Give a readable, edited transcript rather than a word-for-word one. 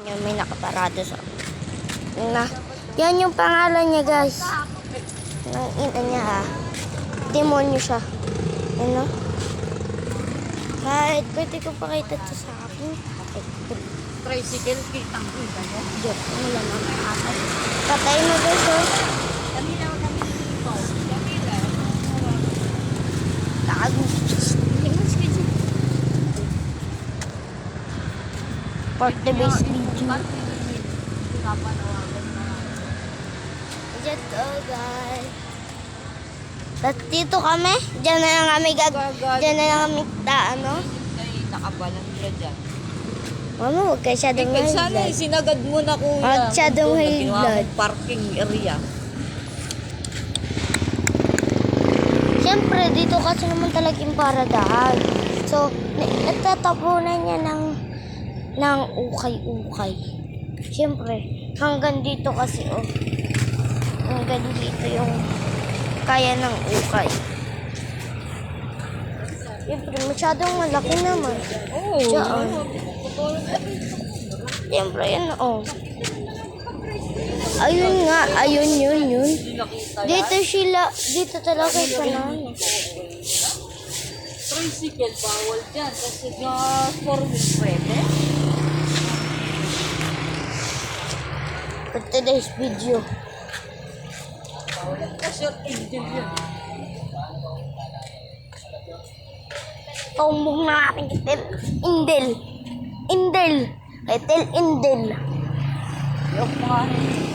Yan, may nakaparado sa na. Yan yung pangalan niya, guys. Ng ina niya, ha. Demonyo siya. Ano? Kahit pwede ko pakita ito sa akin. Tricycle, kitang kita mo. Diyan, wala naman ako. Patay na, guys, oh. Kamila o kami dito. Kamila. Tago. Porte-based video. Dito, guys. Dito kami. Diyan na lang kami Diyan na lang kami ano? Nakabalan ka dyan. Mama, huwag ka masyadong Ikaw high sana blood. sinagad mo na kuya. Masyadong Doon, high ginawa blood. mong parking area. Siyempre, dito kasi naman talaga yung paradahan. So, natatapunan niya ng ukay-ukay. Siyempre, hanggang dito kasi, oh. Hanggang dito yung kaya ng ukay. Siyempre, masyadong malaki naman. Oo. Diyan. Siyempre, yan, oh. Ayun nga, ayun yun. Dito talaga yung panahon. Tricycle, bawal dyan. Kasi na 4 wheels pwede. For today's video. Kasi engine yun. Tumbong na ating kitil. Indel. Kitil Indel. Yok mga